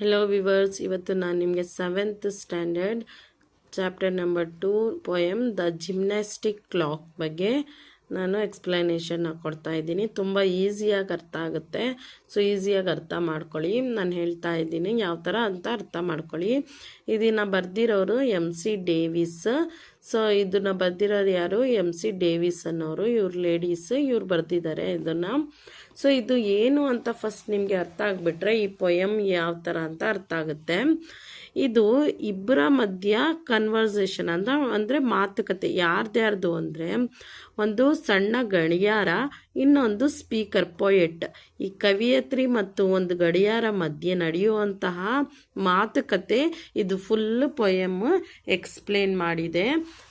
Hello viewers, ಇವತ್ತು ನಾನು ನಿಮಗೆ 7th standard chapter number 2 poem the gymnastic clock ಬಗ್ಗೆ ನಾನು ಎಕ್ಸ್ಪ್ಲನೇಷನ್ ಕೊಡ್ತಾ ಇದ್ದೀನಿ. ತುಂಬ ಈಸಿಯಾಗಿ ಅರ್ಥ ಆಗುತ್ತೆ. ಸೊ ಈಸಿಯಾಗಿ ಅರ್ಥ ಮಾಡ್ಕೊಳ್ಳಿ. ನಾನು ಹೇಳ್ತಾ ಇದ್ದೀನಿ ಯಾವ ಥರ ಅಂತ ಅರ್ಥ ಮಾಡ್ಕೊಳ್ಳಿ. ಇದನ್ನು ಬರೆದಿರೋರು MC ಡೇವಿಸ್. ಸೊ ಇದನ್ನು ಬರೆದಿರೋರು ಯಾರು? MC ಡೇವಿಸ್ ಅನ್ನೋರು. ಇವ್ರು ಲೇಡೀಸ್, ಇವ್ರು ಬರೆದಿದ್ದಾರೆ ಇದನ್ನು. ಸೊ ಇದು ಏನು ಅಂತ ಫಸ್ಟ್ ನಿಮಗೆ ಅರ್ಥ ಆಗಿಬಿಟ್ರೆ ಈ ಪೊಯಮ್ ಯಾವ ಥರ ಅಂತ ಅರ್ಥ ಆಗುತ್ತೆ. ಇದು ಇಬ್ಬರ ಮಧ್ಯ ಕನ್ವರ್ಸೇಷನ್ ಅಂದರೆ ಮಾತುಕತೆ. ಯಾರ್ದು ಅಂದರೆ ಒಂದು ಸಣ್ಣ ಗಡಿಯಾರ, ಇನ್ನೊಂದು ಸ್ಪೀಕರ್ ಪೊಯೆಟ್. ಈ ಕವಿಯತ್ರಿ ಮತ್ತು ಒಂದು ಗಡಿಯಾರ ಮಧ್ಯೆ ನಡೆಯುವಂತಹ ಮಾತುಕತೆ ಇದು ಫುಲ್ ಪೊಯಮ್ ಎಕ್ಸ್ಪ್ಲೇನ್ ಮಾಡಿದೆ.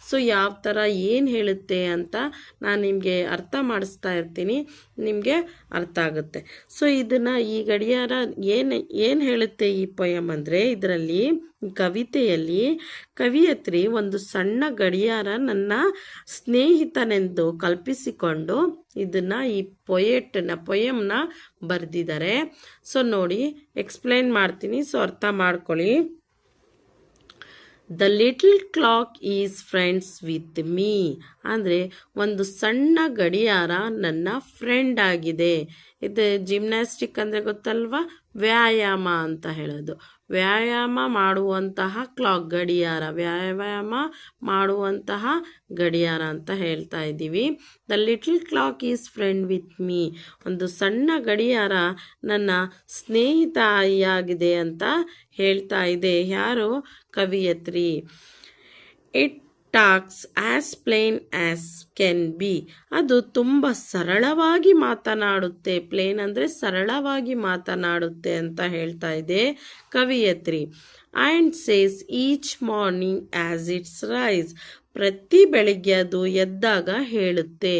ಸೊ ಯಾವ ಥರ ಏನು ಹೇಳುತ್ತೆ ಅಂತ ನಾನು ನಿಮಗೆ ಅರ್ಥ ಮಾಡಿಸ್ತಾ ಇರ್ತೀನಿ, ನಿಮಗೆ ಅರ್ಥ ಆಗುತ್ತೆ. ಸೊ ಇದನ್ನು ಈ ಗಡಿಯಾರ ಏನು ಹೇಳುತ್ತೆ ಈ ಪೊಯಮ್ ಅಂದರೆ, ಇದರಲ್ಲಿ ಕವಿತೆಯಲ್ಲಿ ಕವಿಯತ್ರಿ ಒಂದು ಸಣ್ಣ ಗಡಿಯಾರ ನನ್ನ ಸ್ನೇಹಿತನೆಂದು ಕಲ್ಪಿಸಿಕೊಂಡು ಇದನ್ನ ಈ ಪೊಯಮ್ನ ಬರೆದಿದ್ದಾರೆ. ಸೊ ನೋಡಿ ಎಕ್ಸ್ಪ್ಲೈನ್ ಮಾಡ್ತೀನಿ, ಸೊ ಅರ್ಥ ಮಾಡ್ಕೊಳ್ಳಿ. The little clock is friends with me ಅಂದರೆ ಒಂದು ಸಣ್ಣ ಗಡಿಯಾರ ನನ್ನ ಫ್ರೆಂಡ್ ಆಗಿದೆ. ಇದು ಜಿಮ್ನಾಸ್ಟಿಕ್ ಅಂದರೆ ಗೊತ್ತಲ್ವಾ, ವ್ಯಾಯಾಮ ಅಂತ ಹೇಳೋದು. ವ್ಯಾಯಾಮ ಮಾಡುವಂತಹ ಕ್ಲಾಕ್, ಗಡಿಯಾರ, ವ್ಯಾಯಾಮ ಮಾಡುವಂತಹ ಗಡಿಯಾರ ಅಂತ ಹೇಳ್ತಾ ಇದ್ದೀವಿ. The little clock is friend with me, ಒಂದು ಸಣ್ಣ ಗಡಿಯಾರ ನನ್ನ ಸ್ನೇಹಿತೆಯಾಗಿದೆ ಅಂತ ಹೇಳ್ತಾ ಇದೆ. ಯಾರು? ಕವಿಯತ್ರಿ. It talks as plain as can be, ಅದು ತುಂಬ ಸರಳವಾಗಿ ಮಾತನಾಡುತ್ತೆ. ಪ್ಲೇನ್ ಅಂದರೆ ಸರಳವಾಗಿ ಮಾತನಾಡುತ್ತೆ ಅಂತ ಹೇಳ್ತಾ ಇದೆ ಕವಿಯತ್ರಿ. And says each morning as its rise, ಪ್ರತಿ ಬೆಳಿಗ್ಗೆ ಅದು ಎದ್ದಾಗ ಹೇಳುತ್ತೆ.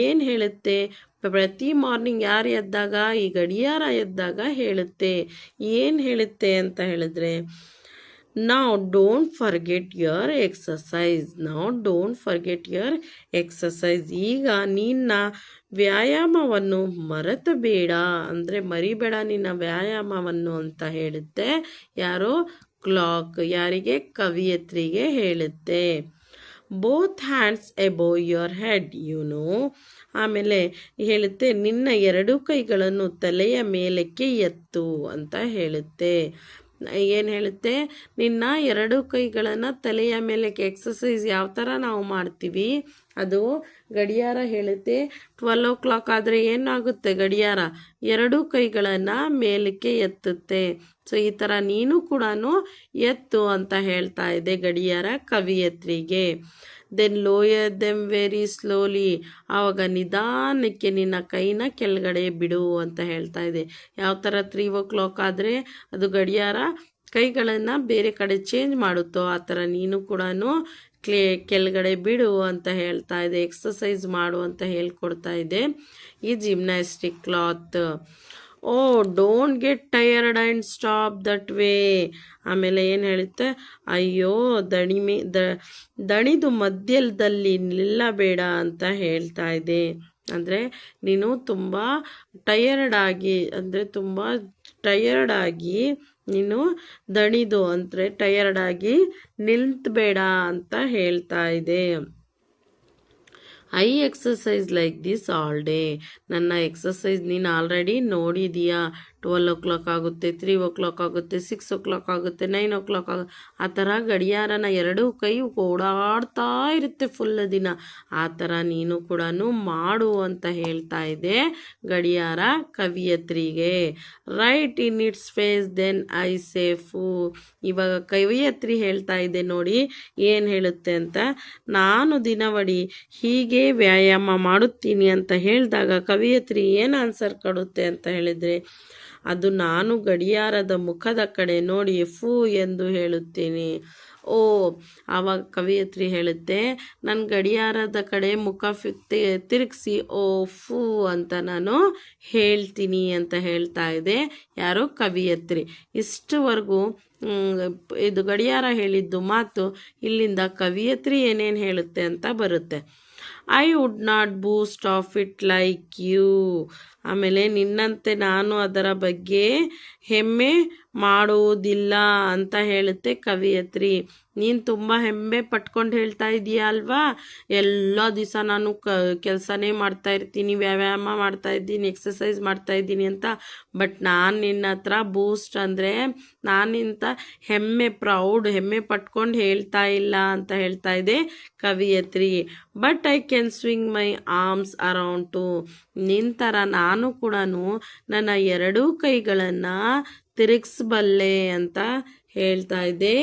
ಏನು ಹೇಳುತ್ತೆ? ಪ್ರತಿ ಮಾರ್ನಿಂಗ್ ಯಾರು ಎದ್ದಾಗ? ಈ ಗಡಿಯಾರ ಎದ್ದಾಗ ಹೇಳುತ್ತೆ. ಏನು ಹೇಳುತ್ತೆ ಅಂತ ಹೇಳಿದ್ರೆ, Now don't forget your exercise. Now don't forget your exercise. ಈಗ ನಿನ್ನ ವ್ಯಾಯಾಮವನ್ನು ಮರೆತಬೇಡ ಅಂದರೆ ಮರಿಬೇಡ ನಿನ್ನ ವ್ಯಾಯಾಮವನ್ನು ಅಂತ ಹೇಳುತ್ತೆ. ಯಾರೋ? ಕ್ಲಾಕ್. ಯಾರಿಗೆ? ಕವಿಯತ್ರಿಗೆ ಹೇಳುತ್ತೆ. Both hands above your head you know, ಆಮೇಲೆ ಹೇಳುತ್ತೆ ನಿನ್ನ ಎರಡು ಕೈಗಳನ್ನು ತಲೆಯ ಮೇಲಕ್ಕೆ ಎತ್ತು ಅಂತ ಹೇಳುತ್ತೆ. ಏನು ಹೇಳುತ್ತೆ? ನಿನ್ನ ಎರಡು ಕೈಗಳನ್ನು ತಲೆಯ ಮೇಲೆ. ಎಕ್ಸಸೈಸ್ ಯಾವ ಥರ ನಾವು ಮಾಡ್ತೀವಿ ಅದು ಗಡಿಯಾರ ಹೇಳುತ್ತೆ. 12 o'clock ಆದರೆ ಏನಾಗುತ್ತೆ? ಗಡಿಯಾರ ಎರಡು ಕೈಗಳನ್ನು ಮೇಲಕ್ಕೆ ಎತ್ತುತ್ತೆ. ಸೊ ಈ ಥರ ನೀನು ಕೂಡ ಎತ್ತು ಅಂತ ಹೇಳ್ತಾ ಇದೆ ಗಡಿಯಾರ ಕವಿಯತ್ರಿಗೆ. Then lower them very slowly, ಆವಾಗ ನಿಧಾನಕ್ಕೆ ನಿನ್ನ ಕೈನ ಕೆಳಗಡೆ ಬಿಡು ಅಂತ ಹೇಳ್ತಾ ಇದೆ. ಯಾವ ಥರ 3 o'clock ಆದರೆ ಅದು ಗಡಿಯಾರ ಕೈಗಳನ್ನು ಬೇರೆ ಕಡೆ ಚೇಂಜ್ ಮಾಡುತ್ತೋ ಆ ಥರ ನೀನು ಕೂಡ ಕೆಳಗಡೆ ಬಿಡು ಅಂತ ಹೇಳ್ತಾ ಇದೆ. ಎಕ್ಸಸೈಸ್ ಮಾಡು ಅಂತ ಹೇಳ್ಕೊಡ್ತಾ ಇದೆ ಈ gymnastic cloth. Oh don't get tired and stop that way, ಆಮೇಲೆ ಏನು ಹೇಳುತ್ತೆ? ಅಯ್ಯೋ ದಣಿದು ಮಧ್ಯದಲ್ಲಿ ನಿಲ್ಲಬೇಡ ಅಂತ ಹೇಳ್ತಾ ಇದೆ. ಅಂದರೆ ನೀನು ತುಂಬ ಟಯರ್ಡ್ ಆಗಿ ನೀನು ದಣಿದು ಅಂದರೆ ಟಯರ್ಡ್ ಆಗಿ ನಿಲ್ತಬೇಡ ಅಂತ ಹೇಳ್ತಾ ಇದೆ. I exercise like this all day, ನನ್ನ ಎಕ್ಸಸೈಸ್ ನೀನು ಆಲ್ರೆಡಿ ನೋಡಿದೀಯಾ. 12 o'clock ಆಗುತ್ತೆ, 3 o'clock ಆಗುತ್ತೆ, 6 o'clock ಆಗುತ್ತೆ, 9 o'clock ಆಗುತ್ತೆ. ಆ ಥರ ಗಡಿಯಾರನ ಎರಡೂ ಕೈ ಓಡಾಡ್ತಾ ಇರುತ್ತೆ ಫುಲ್ ದಿನ. ಆ ಥರ ನೀನು ಕೂಡ ಮಾಡು ಅಂತ ಹೇಳ್ತಾ ಇದೆ ಗಡಿಯಾರ ಕವಿಯತ್ರಿಗೆ. Right in its face then I say phew, ಇವಾಗ ಕವಿಯತ್ರಿ ಹೇಳ್ತಾ ಇದೆ ನೋಡಿ ಏನು ಹೇಳುತ್ತೆ ಅಂತ. ನಾನು ದಿನವಡಿ ಹೀಗೆ ವ್ಯಾಯಾಮ ಮಾಡುತ್ತೀನಿ ಅಂತ ಹೇಳಿದಾಗ ಕವಿಯತ್ರಿ ಏನು ಆನ್ಸರ್ ಕೊಡುತ್ತೆ ಅಂತ ಹೇಳಿದರೆ, ಅದು ನಾನು ಗಡಿಯಾರದ ಮುಖದ ಕಡೆ ನೋಡಿ ಫೂ ಎಂದು ಹೇಳುತ್ತೀನಿ. ಓ ಆವಾಗ ಕವಿಯತ್ರಿ ಹೇಳುತ್ತೆ, ನನ್ನ ಗಡಿಯಾರದ ಕಡೆ ಮುಖ ತಿರುಗಿಸಿ ಓ ಫೂ ಅಂತ ನಾನು ಹೇಳ್ತೀನಿ ಅಂತ ಹೇಳ್ತಾ ಇದೆ ಯಾರೋ ಕವಿಯತ್ರಿ. ಇಷ್ಟುವರೆಗೂ ಇದು ಗಡಿಯಾರ ಹೇಳಿದ್ದು ಮಾತು. ಇಲ್ಲಿಂದ ಕವಿಯತ್ರಿ ಏನೇನು ಹೇಳುತ್ತೆ ಅಂತ ಬರುತ್ತೆ. I would not boast of it like you, ಆಮೇಲೆ ನಿನ್ನಂತೆ ನಾನು ಅದರ ಬಗ್ಗೆ ಹೆಮ್ಮೆ ಮಾಡುವುದಿಲ್ಲ ಅಂತ ಹೇಳುತ್ತೆ ಕವಿಯತ್ರಿ. ನೀನು ತುಂಬ ಹೆಮ್ಮೆ ಪಟ್ಕೊಂಡು ಹೇಳ್ತಾ ಇದೀಯ ಅಲ್ವಾ, ಎಲ್ಲ ದಿವಸ ನಾನು ಕೆಲಸನೇ ಮಾಡ್ತಾ ಇರ್ತೀನಿ, ವ್ಯಾಯಾಮ ಮಾಡ್ತಾ ಇದ್ದೀನಿ, ಎಕ್ಸಸೈಸ್ ಮಾಡ್ತಾ ಇದ್ದೀನಿ ಅಂತ. ಬಟ್ ನಾನು ನಿನ್ನ ಹತ್ರ ಬೂಸ್ಟ್ ಅಂದರೆ ನಾನಿಂತ ಹೆಮ್ಮೆ ಪಟ್ಕೊಂಡು ಹೇಳ್ತಾ ಇಲ್ಲ ಅಂತ ಹೇಳ್ತಾ ಇದೆ ಕವಿಯತ್ರಿ. But I can swing my arms around too. ನಿನ್ನ ಥರ ನಾನು ಕೂಡ ನನ್ನ ಎರಡೂ ಕೈಗಳನ್ನು ತಿರುಗಿಸಬಲ್ಲೆ ಅಂತ ಹೇಳ್ತಾ ಇದೆ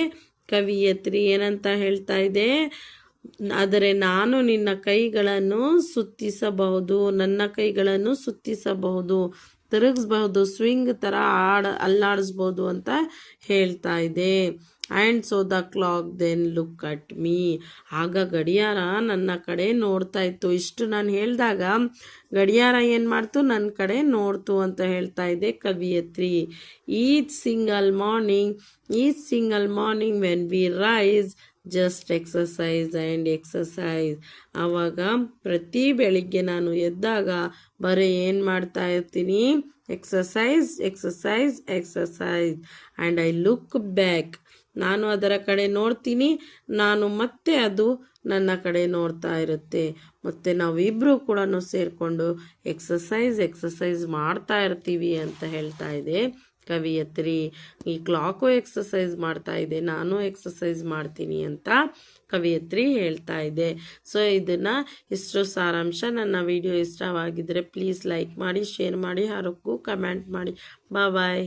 ಕವಿಯತ್ರಿ. ಏನಂತ ಹೇಳ್ತಾ ಇದೆ, ಆದರೆ ನಾನು ನಿನ್ನ ಕೈಗಳನ್ನು ಸುತ್ತಿಸಬಹುದು, ನನ್ನ ಕೈಗಳನ್ನು ಸುತ್ತಿಸಬಹುದು, ತಿರುಗಿಸಬಹುದು, ಸ್ವಿಂಗ್ ಥರ ಅಲ್ಲಾಡಿಸ್ಬೋದು ಅಂತ ಹೇಳ್ತಾ ಇದೆ. And so the clock then look at me. ಆಗ ಗಡಿಯಾರ ನನ್ನ ಕಡೆ ನೋಡ್ತಾ ಇತ್ತು. ಇಷ್ಟು ನಾನು ಹೇಳಿದಾಗ ಗಡಿಯಾರ ಏನು ಮಾಡ್ತು, ನನ್ನ ಕಡೆ ನೋಡ್ತು ಅಂತ ಹೇಳ್ತಾ ಇದೆ ಕವಿಯತ್ರಿ. Each single morning when we rise just exercise and exercise. ಆವಾಗ ಪ್ರತಿ ಬೆಳಿಗ್ಗೆ ನಾನು ಎದ್ದಾಗ ಬರೀ ಏನು ಮಾಡ್ತಾ ಇರ್ತೀನಿ, exercise and I look back. ನಾನು ಅದರ ಕಡೆ ನೋಡ್ತೀನಿ, ನಾನು ಮತ್ತೆ ಅದು ನನ್ನ ಕಡೆ ನೋಡ್ತಾ ಇರುತ್ತೆ. ಮತ್ತು ನಾವಿಬ್ಬರು ಕೂಡ ಸೇರಿಕೊಂಡು ಎಕ್ಸಸೈಸ್ ಮಾಡ್ತಾ ಇರ್ತೀವಿ ಅಂತ ಹೇಳ್ತಾ ಇದೆ ಕವಿಯತ್ರಿ. ಈ ಕ್ಲಾಕು ಎಕ್ಸಸೈಸ್ ಮಾಡ್ತಾ ಇದೆ, ನಾನು ಎಕ್ಸಸೈಸ್ ಮಾಡ್ತೀನಿ ಅಂತ ಕವಿಯತ್ರಿ ಹೇಳ್ತಾ ಇದೆ. ಸೊ ಇಷ್ಟು ಸಾರಾಂಶ. ನನ್ನ ವಿಡಿಯೋ ಇಷ್ಟವಾಗಿದ್ದರೆ ಪ್ಲೀಸ್ ಲೈಕ್ ಮಾಡಿ, ಶೇರ್ ಮಾಡಿ, ಹಾಗೂ ಕಮೆಂಟ್ ಮಾಡಿ. ಬಾಯ್.